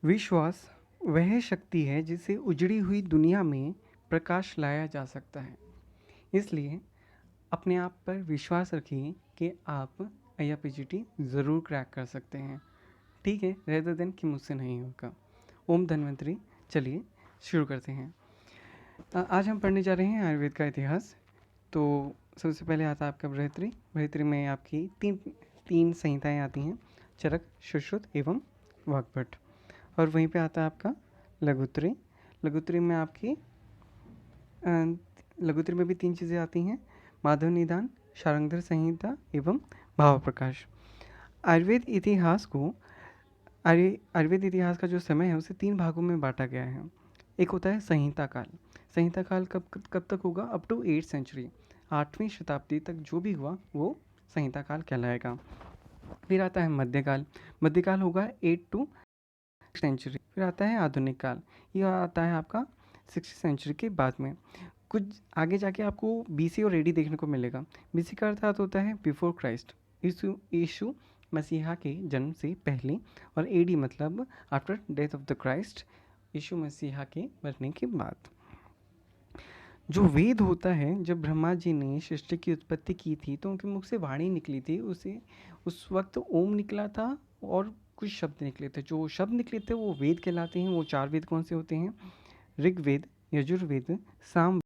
विश्वास वह शक्ति है जिससे उजड़ी हुई दुनिया में प्रकाश लाया जा सकता है। इसलिए अपने आप पर विश्वास रखिए कि आप IRPGT ज़रूर क्रैक कर सकते हैं। ठीक है, रेदर देन कि मुझसे नहीं होगा। ओम धन्वंतरी। चलिए शुरू करते हैं। आज हम पढ़ने जा रहे हैं आयुर्वेद का इतिहास। तो सबसे पहले आता है आपका बृहत्तरी। बृहत्तरी में आपकी तीन संहिताएं आती हैं, चरक, सुश्रुत एवं वाग्भट। और वहीं पे आता है आपका लघुत्री। लघुत्री में आपकी लघुत्री में भी तीन चीज़ें आती हैं, माधव निदान, शारंगधर संहिता एवं भाव प्रकाश। आयुर्वेद इतिहास का जो समय है उसे तीन भागों में बांटा गया है। एक होता है संहिता काल। संहिता काल कब तक होगा? अप टू 8th सेंचुरी, 8वीं शताब्दी तक जो भी हुआ वो संहिता काल कहलाएगा। फिर आता है मध्यकाल। मध्यकाल होगा 8 to सेंचुरी। फिर आता है आधुनिक काल, यह आता है आपका 6th सेंचुरी के बाद में। कुछ आगे जाके आपको BC और AD देखने को मिलेगा। BC का अर्थात होता है बिफोर क्राइस्ट, यीशु मसीहा के जन्म से पहले, और AD मतलब after death of the Christ, Yeshu Masiha के मरने के बाद। जो वेद होता है, जब ब्रह्मा जी ने सृष्टि की उत्पत्ति की थी तो उनके मुख से वाणी निकली थी, उसे उस वक्त ओम निकला था और कुछ शब्द निकले थे। जो शब्द निकले थे वो वेद कहलाते हैं। वो चार वेद कौन से होते हैं? ऋग्वेद, यजुर्वेद, सामवेद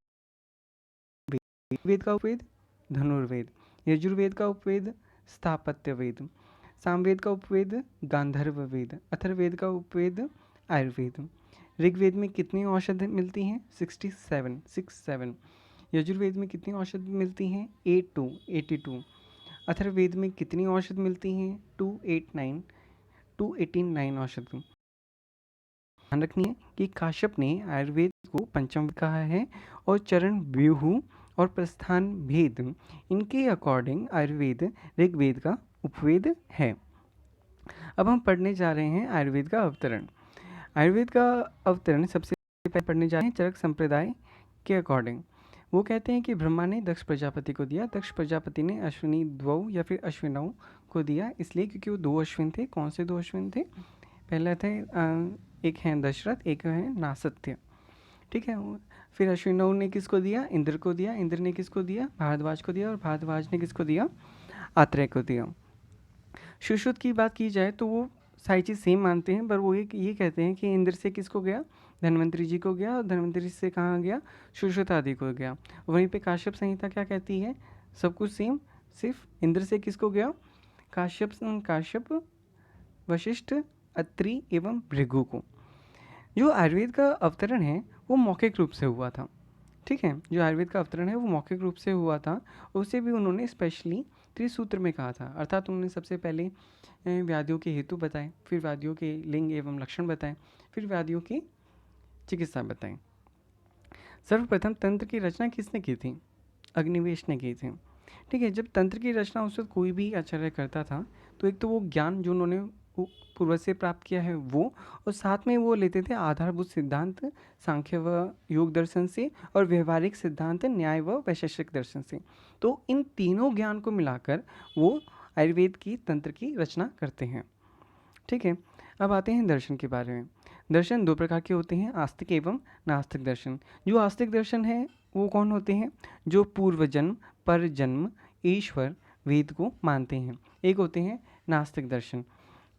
वेद का उपवेद धनुर्वेद, यजुर्वेद का उपवेद स्थापत्य वेद, सामवेद का उपवेद गांधर्व वेद, अथर्ववेद का उपवेद आयुर्वेद। ऋग्वेद में कितनी औषध मिलती हैं? 67। यजुर्वेद में कितनी औषध मिलती हैं? 82। अथर्ववेद में कितनी औषध मिलती हैं? 289 औषध। ध्यान रखनी है कि काश्यप ने आयुर्वेद को पंचम कहा है और चरण व्यूह और प्रस्थान भेद, इनके अकॉर्डिंग आयुर्वेद ऋग्वेद का उपवेद है। अब हम पढ़ने जा रहे हैं आयुर्वेद का अवतरण। आयुर्वेद का अवतरण सबसे पहले पढ़ने जा रहे हैं चरक संप्रदाय के अकॉर्डिंग। वो कहते हैं कि ब्रह्मा ने दक्ष प्रजापति को दिया। दक्ष प्रजापति ने अश्विनी द्वौ या फिर अश्विनौ को दिया, इसलिए क्योंकि वो दो अश्विन थे। कौन से दो अश्विन थे? पहला थे एक है दशरथ, एक है नासत्य। ठीक है। फिर अश्विनौ ने किसको दिया? इंद्र को दिया। इंद्र ने किसको दिया? भारद्वाज को दिया। और भारद्वाज ने किसको दिया? आत्रेय को दिया। सुश्रुत की बात की जाए तो वो सारी चीज़ सेम मानते हैं, पर वो ये कहते हैं कि इंद्र से किसको गया? धन्वंतरी जी को गया। और धन्वंतरी से कहाँ गया? सुश्रुत आदि को गया। वहीं पे काश्यप संहिता क्या कहती है? सब कुछ सेम, सिर्फ इंद्र से किसको गया? काश्यप, वशिष्ठ, अत्रि एवं भृगु को। जो आयुर्वेद का अवतरण है वो मौखिक रूप से हुआ था। ठीक है, जो आयुर्वेद का अवतरण है वो मौखिक रूप से हुआ था। उसे भी उन्होंने स्पेशली त्रिसूत्र में कहा था। अर्थात उन्होंने सबसे पहले व्याधियों के हेतु बताए, फिर व्याधियों के लिंग एवं लक्षण बताए, फिर व्याधियों की चिकित्सा बताई। सर्वप्रथम तंत्र की रचना किसने की थी? अग्निवेश ने की थी। ठीक है, जब तंत्र की रचना उस वक्त कोई भी आचार्य करता था तो एक तो वो ज्ञान जो उन्होंने पूर्वज से प्राप्त किया है वो, और साथ में वो लेते थे आधारभूत सिद्धांत सांख्य व योग दर्शन से, और व्यवहारिक सिद्धांत न्याय व वैशेषिक दर्शन से। तो इन तीनों ज्ञान को मिलाकर वो आयुर्वेद की तंत्र की रचना करते हैं। ठीक है, अब आते हैं दर्शन के बारे में। दर्शन दो प्रकार के होते हैं, आस्तिक एवं नास्तिक दर्शन। जो आस्तिक दर्शन है वो कौन होते हैं? जो पूर्व जन्म, पर जन्म, ईश्वर, वेद को मानते हैं। एक होते हैं नास्तिक दर्शन।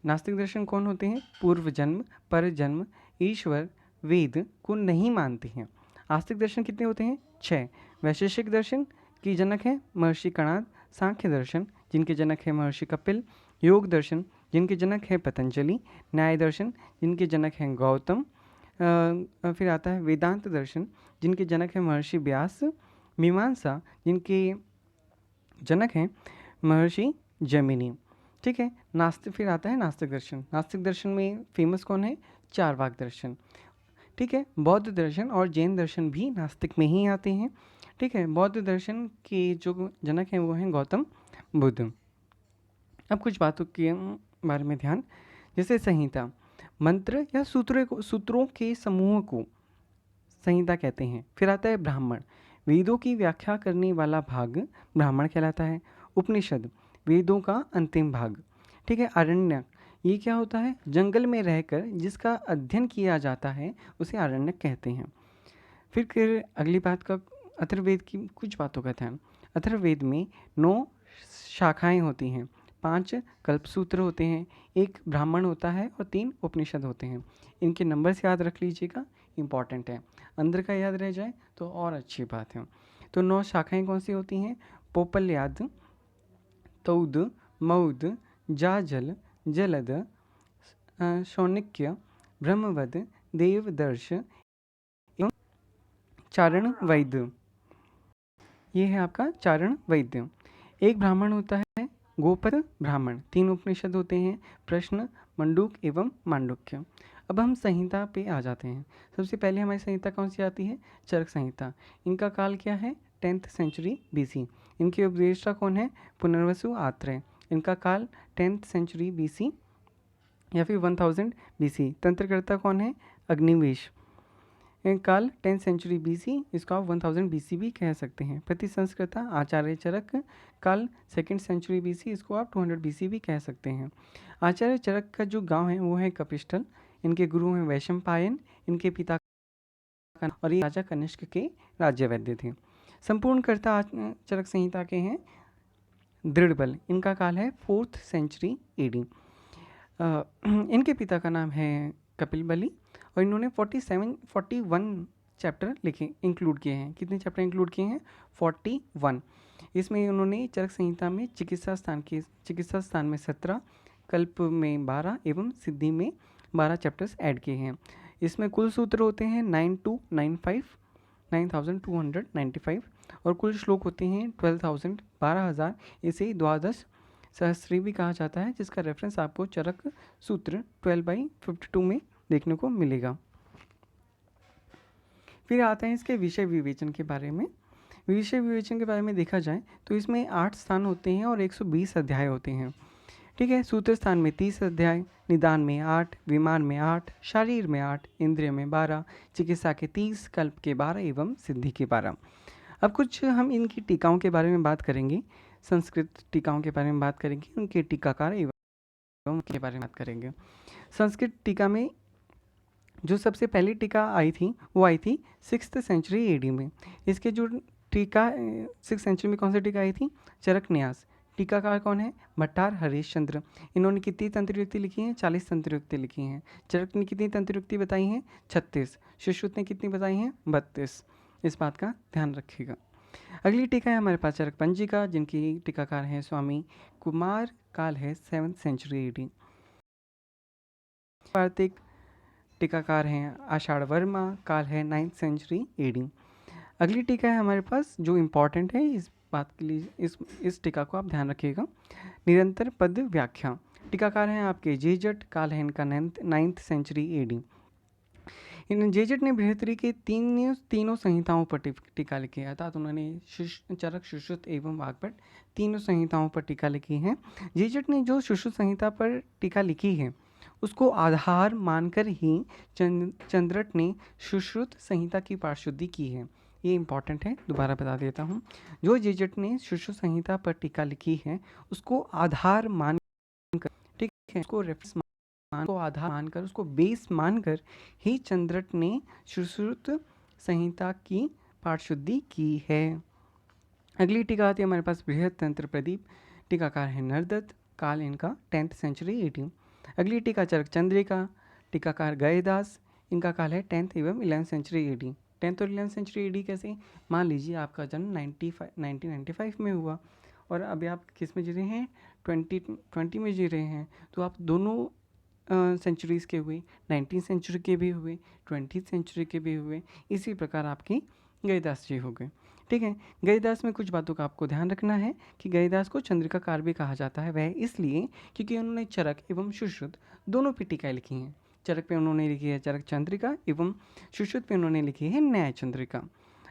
नास्तिक दर्शन कौन होते हैं? पूर्व जन्म, पर जन्म, ईश्वर, वेद को नहीं मानते हैं। आस्तिक दर्शन कितने होते हैं? 6। वैशेषिक दर्शन की जनक है महर्षि कणाद। सांख्य दर्शन जिनके जनक है महर्षि कपिल। योग दर्शन जिनके जनक है पतंजलि। न्याय दर्शन जिनके जनक हैं गौतम। फिर आता है वेदांत दर्शन जिनके जनक है महर्षि व्यास। मीमांसा जिनके जनक हैं महर्षि जैमिनी। ठीक है। फिर आता है नास्तिक दर्शन। नास्तिक दर्शन में फेमस कौन है? चारवाक दर्शन। ठीक है। बौद्ध दर्शन और जैन दर्शन भी नास्तिक में ही आते हैं। ठीक है। बौद्ध दर्शन के जो जनक हैं वो हैं गौतम बुद्ध। अब कुछ बातों के बारे में ध्यान, जैसे संहिता, मंत्र या सूत्रों के समूह को संहिता कहते हैं। फिर आता है ब्राह्मण, वेदों की व्याख्या करने वाला भाग ब्राह्मण कहलाता है। उपनिषद, वेदों का अंतिम भाग। ठीक है। आरण्यक, ये क्या होता है? जंगल में रहकर जिसका अध्ययन किया जाता है उसे आरण्यक कहते हैं। फिर अगली बात का अथर्ववेद की कुछ बातों का ध्यान। अथर्ववेद में 9 शाखाएं होती हैं, 5 कल्पसूत्र होते हैं, 1 ब्राह्मण होता है और 3 उपनिषद होते हैं। इनके नंबर्स याद रख लीजिएगा, इंपॉर्टेंट है। अंदर का याद रह जाए तो और अच्छी बात है। तो 9 शाखाएं कौन सी होती हैं? पोपल्याद, तौद, मौद, जाजल, जलद, शौनिक्य, ब्रह्मवद, देवदर्श एवं चारण वैद्य। ये है आपका चारण वैद्य। एक ब्राह्मण होता है गोपद ब्राह्मण। 3 उपनिषद होते हैं, प्रश्न, मंडूक एवं मांडुक्य। अब हम संहिता पे आ जाते हैं। सबसे पहले हमारी संहिता कौन सी आती है? चरक संहिता। इनका काल क्या है? 10th century BC। इनके उपदेष्टा कौन है? पुनर्वसु आत्रेय। इनका काल 10th सेंचुरी BC या फिर 1000 BC। तंत्रकर्ता कौन है? अग्निवेश। काल 10th सेंचुरी BC, इसको आप 1000 BC भी कह सकते हैं। प्रतिसंस्कृता आचार्य चरक, काल 2nd सेंचुरी BC, इसको आप 200 BC भी कह सकते हैं। आचार्य चरक का जो गांव है वो है कपिस्थल। इनके गुरु हैं वैशंपायन। इनके पिता और ये राजा कनिष्क के राज्य वैद्य थे। संपूर्णकर्ता चरक संहिता के हैं दृढ़बल। इनका काल है 4th सेंचुरी AD। इनके पिता का नाम है कपिल बलि और इन्होंने 41 चैप्टर लिखे, इंक्लूड किए हैं। कितने चैप्टर इंक्लूड किए हैं? 41। इसमें उन्होंने चरक संहिता में चिकित्सा स्थान में 17, कल्प में 12 एवं सिद्धि में 12 चैप्टर्स ऐड किए हैं। इसमें कुल सूत्र होते हैं 9295 और कुल श्लोक होते हैं 12,000 इसे द्वादश सहस्त्री भी कहा जाता है, जिसका रेफरेंस आपको चरक सूत्र 12/52 में देखने को मिलेगा। फिर आते हैं इसके विषय विवेचन के बारे में। विषय विवेचन के बारे में देखा जाए तो इसमें 8 स्थान होते हैं और 120 अध्याय होते हैं। ठीक है। सूत्र स्थान में 30 अध्याय, निदान में 8, विमान में 8, शरीर में 8, इंद्रिय में 12, चिकित्सा के 30, कल्प के 12 एवं सिद्धि के 12। अब कुछ हम इनकी टीकाओं के बारे में बात करेंगे, संस्कृत टीकाओं के बारे में बात करेंगे, उनके टीकाकार एवं के बारे में बात करेंगे। संस्कृत टीका में जो सबसे पहली टीका आई थी वो आई थी 6th सेंचुरी AD में। इसके जो टीका 6th सेंचुरी में कौन सी टीका आई थी? चरक न्यास। टीकाकार कौन है? भट्टार हरीश चंद्र। इन्होंने कितनी तंत्रयुक्ति लिखी हैं? 40 तंत्रयुक्ति लिखी हैं। चरक ने कितनी तंत्रयुक्ति बताई हैं? 36। सुश्रुत ने कितनी बताई हैं? 32। इस बात का ध्यान रखिएगा। अगली टीका है हमारे पास चरक पंजिका, जिनकी टीकाकार हैं स्वामी कुमार। काल है 7th सेंचुरी AD। कार्तिक टीकाकार हैं आषाढ़ वर्मा। काल है 9th सेंचुरी AD। अगली टीका है हमारे पास जो इम्पॉर्टेंट है, इस बात के लिए इस टीका को आप ध्यान रखिएगा। निरंतर पद व्याख्या। टीकाकार हैं आपके जेजट। काल है इनका 9th सेंचुरी AD। इन जेजट ने बृहत्तरी के तीनों संहिताओं पर टीका लिखी है, अर्थात उन्होंने चरक, सुश्रुत एवं वाग्भट तीनों संहिताओं पर टीका लिखी है। जेजट ने जो सुश्रुत संहिता पर टीका लिखी है उसको आधार मानकर ही चंद्रट ने सुश्रुत संहिता की पाठशुद्धि की है। ये इंपॉर्टेंट है, दोबारा बता देता हूँ। जो जेजट ने सुश्रुत संहिता पर टीका लिखी है उसको आधार मानकर, ठीक है, उसको रेफरेंस को आधार मानकर, उसको बेस मानकर ही चंद्रट ने सुश्रुत संहिता की पाठशुद्धि की है। अगली टीका आती है हमारे पास बृहद तंत्र प्रदीप। टीकाकार है नरदत्त। काल इनका 10th सेंचुरी AD। अगली टीका चरक चंद्रिका। टीकाकार गयदास। इनका काल है 10th एवं 11th सेंचुरी AD। 10th और 11th सेंचुरी AD कैसे? मान लीजिए आपका जन्म 1995 में हुआ और अभी आप किस में जी रहे हैं? 2020 में जी रहे हैं, तो आप दोनों सेंचुरीज़ के हुए, 19th सेंचुरी के भी हुए, 20th सेंचुरी के भी हुए। इसी प्रकार आपकी गयदास जी हो गए। ठीक है। गयदास में कुछ बातों का आपको ध्यान रखना है कि गयदास को चंद्रिकाकार भी कहा जाता है। वह इसलिए क्योंकि उन्होंने चरक एवं सुश्रुत दोनों पे टीकाएँ लिखी हैं। चरक पे उन्होंने लिखी है चरक चंद्रिका एवं सुश्रुत पे उन्होंने लिखी है न्याय चंद्रिका।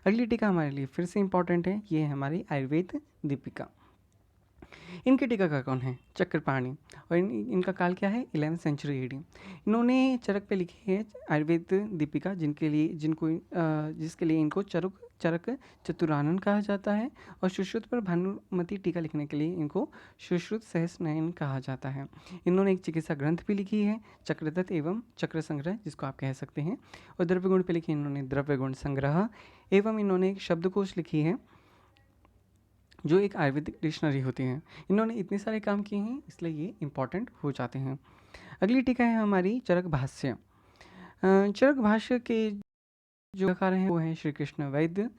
अगली टीका हमारे लिए फिर से इंपॉर्टेंट है, ये है हमारी आयुर्वेद दीपिका। इनके टीकाकार कौन है? चक्रपाणी। और इनका काल क्या है? 11th century AD। इन्होंने चरक पे लिखी है आयुर्वेद दीपिका, जिसके लिए इनको चरक चतुरानन कहा जाता है और सुश्रुत पर भानुमति टीका लिखने के लिए इनको सुश्रुत सहस्रनयन कहा जाता है। इन्होंने एक चिकित्सा ग्रंथ भी लिखी है, चक्रदत्त एवं चक्र संग्रह, जिसको आप कह सकते हैं। और द्रव्य गुण पे लिखी इन्होंने द्रव्य गुण संग्रह, एवं इन्होंने एक शब्दकोश लिखी है जो एक आयुर्वेदिक डिक्शनरी होती है। इन्होंने इतने सारे काम किए हैं, इसलिए ये इंपॉर्टेंट हो जाते हैं। अगली टीका है हमारी चरक भाष्य। चरक भाष्य के जो कार्य हैं वो है श्री कृष्ण वैद्य।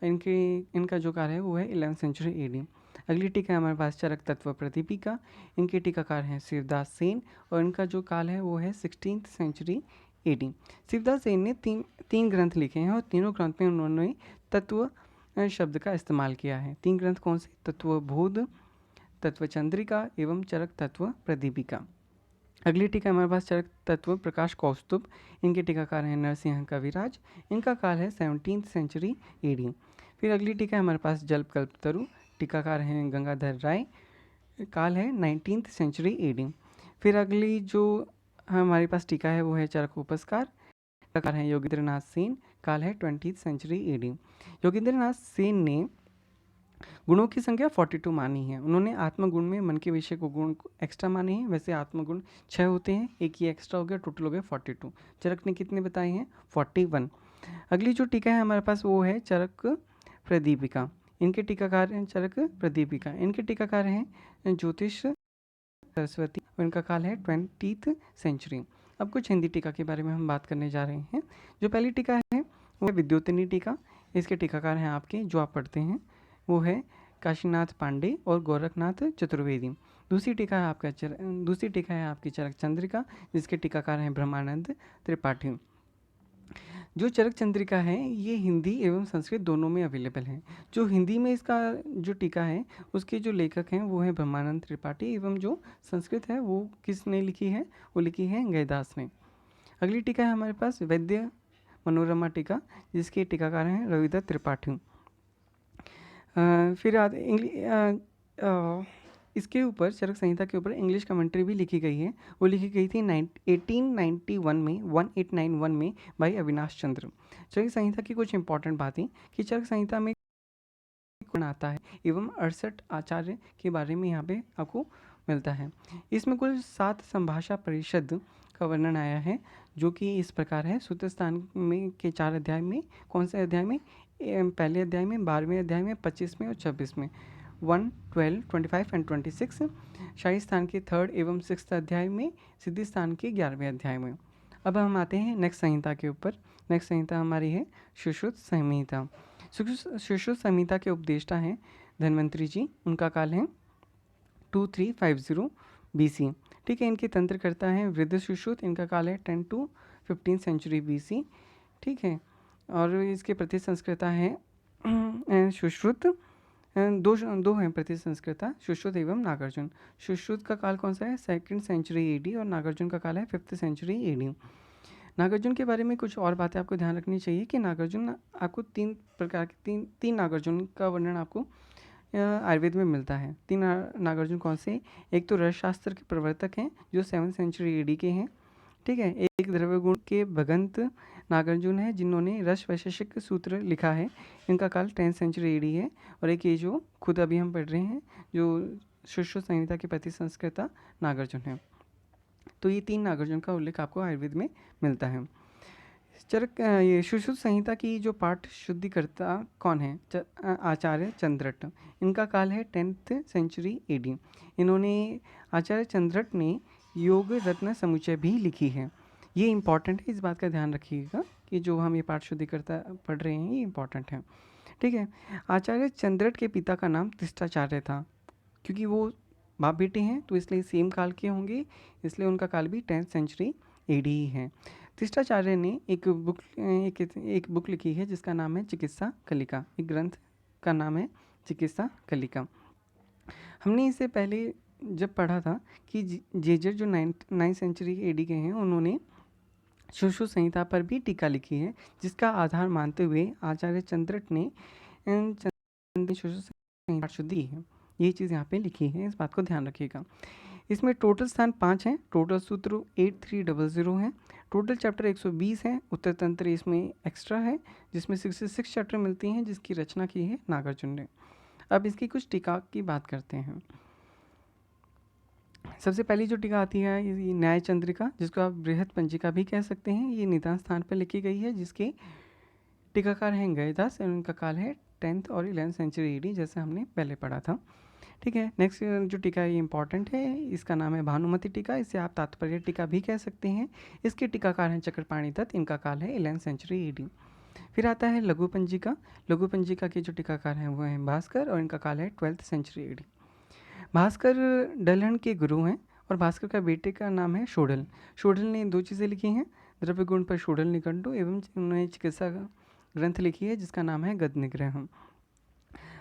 इनका जो कार्य है वो है 11th सेंचुरी एडी। अगली टीका है हमारे पास चरक तत्व प्रदीपिका। इनके टीकाकार हैं शिवदास सेन और इनका जो काल है वो है 16th century AD. Shivdas Sen ने तीन ग्रंथ लिखे हैं और तीनों ग्रंथ में उन्होंने तत्व शब्द का इस्तेमाल किया है। 3 ग्रंथ कौन से? तत्वबोध, तत्व चंद्रिका एवं चरक तत्व प्रदीपिका। अगली टीका हमारे पास चरक तत्व प्रकाश कौस्तुभ। इनके टीकाकार हैं नरसिंह कविराज। इनका काल है 17th सेंचुरी एडी। फिर अगली टीका हमारे पास जल्पकल्पतरु। टीकाकार हैं गंगाधर राय। काल है 19th सेंचुरी एडी। फिर अगली जो हमारे पास टीका है वो है चरक उपस्कार। टीकाकार हैं योगेंद्रनाथ सेन। काल है 20th century AD. Yogendranath Sen ने गुणों की संख्या 42 मानी है। उन्होंने आत्मगुण में मन के विषय को गुण एक्स्ट्रा माने हैं। वैसे आत्मगुण 6 होते हैं, एक ही एक्स्ट्रा हो गया, टोटल हो गया 42। चरक ने कितने बताए हैं? 41। अगली जो टीका है हमारे पास वो है चरक प्रदीपिका। इनके टीकाकार हैं चरक प्रदीपिका। इनके टीकाकार हैं ज्योतिष सरस्वती और इनका काल है 20th सेंचुरी। अब कुछ हिंदी टीका के बारे में हम बात करने जा रहे हैं। जो पहली टीका है वो है विद्योतनी टीका। इसके टीकाकार हैं आपके जो आप पढ़ते हैं वो है काशीनाथ पांडे और गोरखनाथ चतुर्वेदी। दूसरी टीका है आपकी चरक चंद्रिका, जिसके टीकाकार हैं ब्रह्मानंद त्रिपाठी। जो चरक चंद्रिका है ये हिंदी एवं संस्कृत दोनों में अवेलेबल है। जो हिंदी में इसका जो टीका है उसके जो लेखक हैं वो हैं ब्रह्मानंद त्रिपाठी, एवं जो संस्कृत है वो किसने लिखी है? वो लिखी है गयदास ने। अगली टीका है हमारे पास वैद्य मनोरमा टीका, जिसके टीकाकार हैं रविदत्त त्रिपाठी। फिर इसके ऊपर चरक संहिता के ऊपर इंग्लिश कमेंट्री भी लिखी गई है। वो लिखी गई थी 1891 में भाई अविनाश चंद्र। चरक संहिता की कुछ इंपॉर्टेंट बातें कि चरक संहिता में आता है एवं 68 आचार्य के बारे में यहाँ पे आपको मिलता है। इसमें कुल 7 संभाषा परिषद का वर्णन आया है, जो कि इस प्रकार है। सूत्र स्थान में के 4 अध्याय में, कौन से अध्याय में? पहले अध्याय में, 12वें अध्याय में, 25 में और 26 में, 1, 12, 25 एंड 26। शाही स्थान के 3rd एवं 6th अध्याय में, सिद्धि स्थान के 11वें अध्याय में। अब हम आते हैं नेक्स्ट संहिता के ऊपर। नेक्स्ट संहिता हमारी है सुश्रुत संहिता। सुश्रुत संहिता के उपदेष्टा हैं धन्वंतरी जी। उनका काल है 2350 BC। ठीक है। इनके तंत्रकर्ता हैं वृद्ध सुश्रुत। इनका काल है 10 to 15 सेंचुरी BC। ठीक है। और इसके प्रति संस्कृता हैं सुश्रुत। दो हैं प्रति संस्कृता, सुश्रुत एवं नागार्जुन। सुश्रुत का काल कौन सा है? 2nd सेंचुरी एडी और नागार्जुन का काल है 5th सेंचुरी एडी। नागार्जुन के बारे में कुछ और बातें आपको ध्यान रखनी चाहिए कि नागार्जुन आपको 3 प्रकार के तीन नागार्जुन का वर्णन आपको आयुर्वेद में मिलता है। 3 नागार्जुन कौन से? एक तो रसशास्त्र के प्रवर्तक हैं जो 7th सेंचुरी एडी के हैं। ठीक है। एक द्रव्य गुण के भगंत नागार्जुन है जिन्होंने रस वैशेषिक सूत्र लिखा है। इनका काल 10th सेंचुरी एडी है। और एक ये जो खुद अभी हम पढ़ रहे हैं जो सुश्रुत संहिता के प्रति संस्कृता नागार्जुन है। तो ये 3 नागार्जुन का उल्लेख आपको आयुर्वेद में मिलता है। ये सुश्रुत संहिता की जो पाठ शुद्धिकर्ता कौन है? आचार्य चंद्रट। इनका काल है 10th सेंचुरी एडी। इन्होंने आचार्य चंद्रट ने योग रत्न समुच्चय भी लिखी है। ये इंपॉर्टेंट है, इस बात का ध्यान रखिएगा कि जो हम ये पाठ शुद्धिकर्ता पढ़ रहे हैं ये इंपॉर्टेंट है। ठीक है। आचार्य चंद्रट के पिता का नाम तिष्ठाचार्य था। क्योंकि वो बाप बेटे हैं तो इसलिए सेम काल के होंगे, इसलिए उनका काल भी 10th सेंचुरी एडी ही है। तिष्ठाचार्य ने एक बुक लिखी है जिसका नाम है चिकित्सा कलिका। एक ग्रंथ का नाम है चिकित्सा कलिका। हमने इससे पहले जब पढ़ा था कि जेजर जो 9th सेंचुरी एडी के हैं उन्होंने सुश्रुत संहिता पर भी टीका लिखी है, जिसका आधार मानते हुए आचार्य चंद्रट ने सुश्रुत संहिता शुद्धि है। ये चीज़ यहाँ पे लिखी है, इस बात को ध्यान रखिएगा। इसमें टोटल स्थान 5 हैं। टोटल सूत्र 8300 हैं। टोटल चैप्टर 120 हैं। उत्तर तंत्र इसमें एक्स्ट्रा है, जिसमें 66 चैप्टर मिलती हैं, जिसकी रचना की है नागार्जुन ने। अब इसकी कुछ टीका की बात करते हैं। सबसे पहली जो टीका आती है ये न्याय चंद्रिका, जिसको आप बृहद पंजिका भी कह सकते हैं। ये निदान स्थान पर लिखी गई है, जिसके टीकाकार हैं गयदास, और उनका काल है 10th और 11th सेंचुरी ईडी, जैसे हमने पहले पढ़ा था। ठीक है, नेक्स्ट जो टीका है ये इंपॉर्टेंट है, इसका नाम है भानुमति टीका। इसे आप तात्पर्य टीका भी कह सकते हैं। इसके टीकाकार हैं चक्रपाणि दत्त, इनका काल है 11th सेंचुरी ईडी। फिर आता है लघु पंजिका। लघु पंजिका के जो टीकाकार हैं वो हैं भास्कर, और इनका काल है 12th सेंचुरी ईडी। भास्कर डलहन के गुरु हैं, और भास्कर का बेटे का नाम है शोडल। शोडल ने 2 चीज़ें लिखी हैं, द्रव्य गुण पर शोडल निघंटु, एवं उन्होंने चिकित्सा ग्रंथ लिखी है जिसका नाम है गद निग्रह।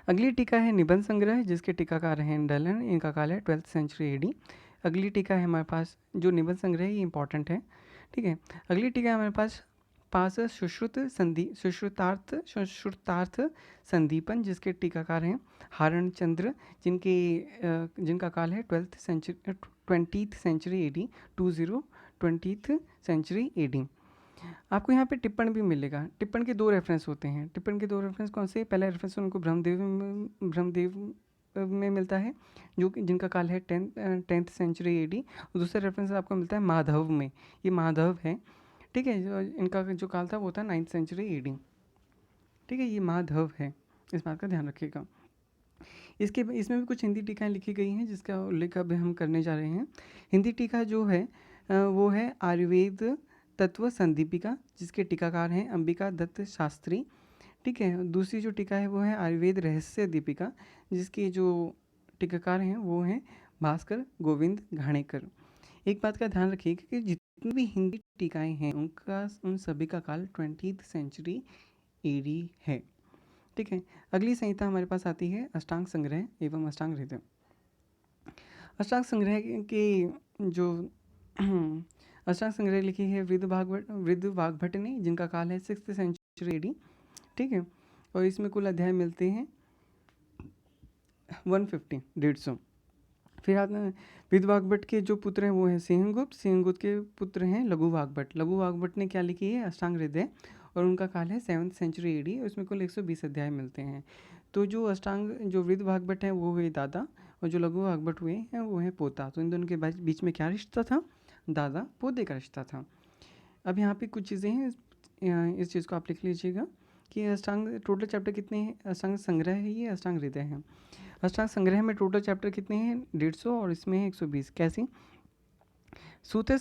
अगली टीका है निबंध संग्रह, जिसके टीकाकार हैं डलन, इनका काल है 12th सेंचुरी एडी। अगली टीका है हमारे पास जो निबंध संग्रह है ये इंपॉर्टेंट है। ठीक है, अगली टीका है हमारे पास सुश्रुतार्थ संदीपन, जिसके टीकाकार हैं हारण चंद्र, जिनका काल है 20th century AD, 20th century AD. आपको यहाँ पे टिप्पण भी मिलेगा। टिप्पण के 2 रेफरेंस होते हैं। टिप्पण के 2 रेफरेंस कौन से? पहला रेफरेंस उनको ब्रह्मदेव में मिलता है, जो कि जिनका काल है 10th सेंचुरी एडी। और दूसरा रेफरेंस आपको मिलता है माधव में, ये माधव है। ठीक है, इनका जो काल था वो था 9th सेंचुरी एडी। ठीक है, ये माधव है, इस बात का ध्यान रखिएगा। इसमें भी कुछ हिंदी टीकाएँ लिखी गई हैं, जिसका उल्लेख अभी हम करने जा रहे हैं। हिंदी टीका जो है वो है आयुर्वेद तत्व संदीपिका, जिसके टीकाकार हैं अंबिका दत्त शास्त्री। ठीक है, दूसरी जो टीका है वो है आयुर्वेद रहस्य दीपिका, जिसके जो टीकाकार हैं वो हैं भास्कर गोविंद घाणेकर। एक बात का ध्यान रखिएगा कि जितनी भी हिंदी टीकाएँ हैं उन सभी का काल 20th सेंचुरी एडी है। ठीक है, अगली संहिता हमारे पास आती है अष्टांग संग्रह एवं अष्टांग हृदय। अष्टांग संग्रह के जो अष्टांग संग्रह लिखी है वृद्ध वाग्भट ने, जिनका काल है 6th सेंचुरी एडी। ठीक है, और इसमें कुल अध्याय मिलते हैं 150। फिर आते हैं वृद्ध वाग्भट के जो पुत्र हैं वो हैं सिंहगुप्त के पुत्र हैं लघु वाग्भट। लघु वाग्भट ने क्या लिखी है? अष्टांग हृदय, और उनका काल है 7th सेंचुरी एडी, और इसमें कुल 120 अध्याय मिलते हैं। तो जो वृद्ध वाग्भट हैं वो हुए दादा, और जो लघु वाग्भट हुए हैं वो हैं पोता। तो इन दोनों के बीच में क्या रिश्ता था? दादा पोते का रिश्ता था। अब यहाँ पे कुछ चीज़ें हैं, इस चीज़ को आप लिख लीजिएगा कि अष्टांग टोटल चैप्टर कितने हैं? अष्टांग संग्रह है ये, अष्टांग हृदय है। अष्टांग संग्रह में टोटल चैप्टर कितने हैं? 150, और इसमें है 120। कैसे? सूत्र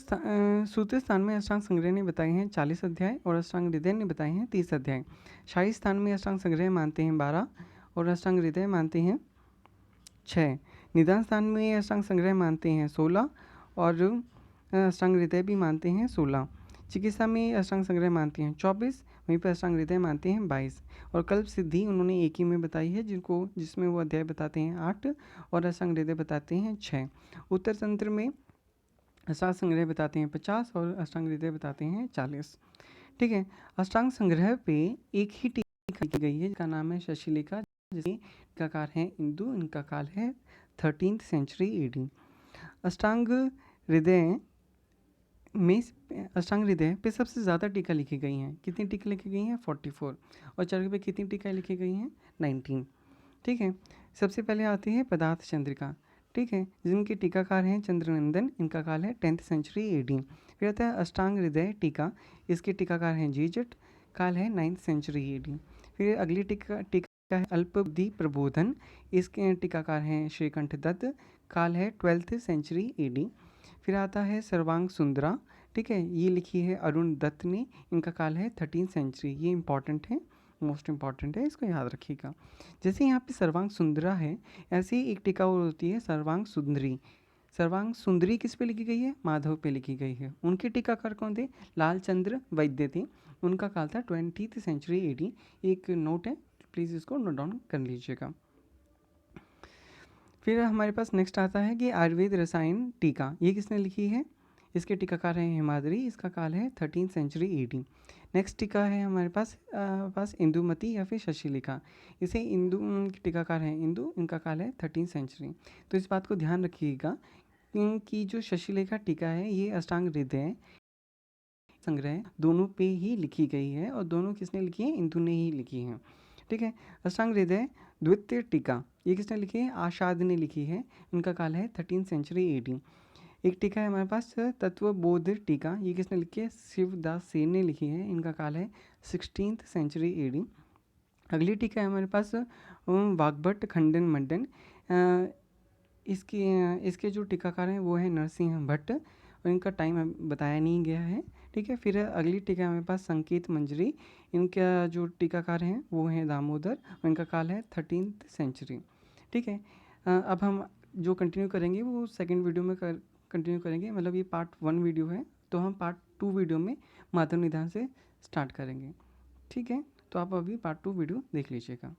स्थान में अष्टांग संग्रह ने बताए हैं 40 अध्याय, और अष्टांग हृदय ने बताए हैं 30 अध्याय। शाही स्थान में अष्टांग संग्रह मानते हैं 12, और अष्टांग हृदय मानते हैं 6। निदान स्थान में अष्टांग संग्रह मानते हैं 16, और अष्टांग हृदय भी मानते हैं 16। चिकित्सा में अष्टांग संग्रह मानते हैं 24, वहीं पर अष्टांग हृदय मानते हैं 22। और कल्प सिद्धि उन्होंने एक ही में बताई है, जिसमें वो अध्याय बताते हैं 8, और अष्टांग हृदय बताते हैं 6। उत्तर तंत्र में अष्टांग संग्रह बताते हैं 50, और अष्टांग हृदय बताते हैं 40। ठीक है, अष्टांग संग्रह पे एक ही टीका की गई है, जिसका नाम है शशिलेखा, जिसके टीकाकार हैं इंदु, इनका काल है 13th सेंचुरी एडी। अष्टांग हृदय पे सबसे ज़्यादा टीका लिखी गई हैं। कितनी टीका लिखी गई हैं? 44। और चरक पे कितनी टीका लिखी गई हैं? 19। ठीक है, सबसे पहले आती है पदार्थ चंद्रिका। ठीक है, जिनके टीकाकार हैं चंद्रनंदन, इनका काल है 10th सेंचुरी एडी। फिर आता है अष्टांग हृदय टीका, इसके टीकाकार हैं जीजट, काल है 9th सेंचुरी एडी। फिर अगली टीका है अल्पबुद्धि प्रबोधन, इसके टीकाकार हैं श्रीकंठ दत्त, काल है 12th सेंचुरी एडी। फिर आता है सर्वांग सुंदरा। ठीक है, ये लिखी है अरुण दत्त ने, इनका काल है 13th सेंचुरी। ये इंपॉर्टेंट है, मोस्ट इंपॉर्टेंट है, इसको याद रखिएगा। जैसे यहाँ पे सर्वांग सुंदरा है, ऐसे ही एक टीका और होती है सर्वांग सुंदरी। सर्वांग सुंदरी किस पे लिखी गई है? माधव पे लिखी गई है। उनके टीकाकार कौन थे? लालचंद्र वैद्य थे, उनका काल था 20th सेंचुरी एडी। एक नोट है, प्लीज़ इसको नोट डाउन कर लीजिएगा। फिर हमारे पास नेक्स्ट आता है कि आयुर्वेद रसायन टीका, ये किसने लिखी है? इसके टीकाकार हैं हिमाद्री, इसका काल है 13th सेंचुरी एडी। नेक्स्ट टीका है हमारे पास इंदुमती या फिर शशिलेखा, इसे इंदु के टीकाकार हैं इंदु, इनका काल है 13th सेंचुरी। तो इस बात को ध्यान रखिएगा कि जो शशिलेखा टीका है ये अष्टांग हृदय संग्रह दोनों पे ही लिखी गई है और दोनों किसने लिखी है? इंदु ने ही लिखी है। ठीक है। अष्टांग हृदय द्वितीय टीका ये किसने लिखी है? आषाद ने लिखी है। इनका काल है 13th सेंचुरी AD। एक टीका है हमारे पास तत्वबोध टीका, ये किसने लिखी है? शिवदास सेन ने लिखी है। इनका काल है 16th सेंचुरी AD। अगली टीका है हमारे पास वाग्भट खंडन मंडन। इसके जो टीकाकार हैं वो है नरसिंह भट्ट और इनका टाइम बताया नहीं गया है। ठीक है। फिर अगली टीका हमारे पास संकेत मंजरी, इनका जो टीकाकार हैं वो हैं दामोदर और इनका काल है 13th सेंचुरी। ठीक है। अब हम जो कंटिन्यू करेंगे वो सेकंड वीडियो में कंटिन्यू करेंगे, मतलब ये पार्ट 1 वीडियो है, तो हम पार्ट 2 वीडियो में माधव निधान से स्टार्ट करेंगे। ठीक है। तो आप अभी पार्ट 2 वीडियो देख लीजिएगा।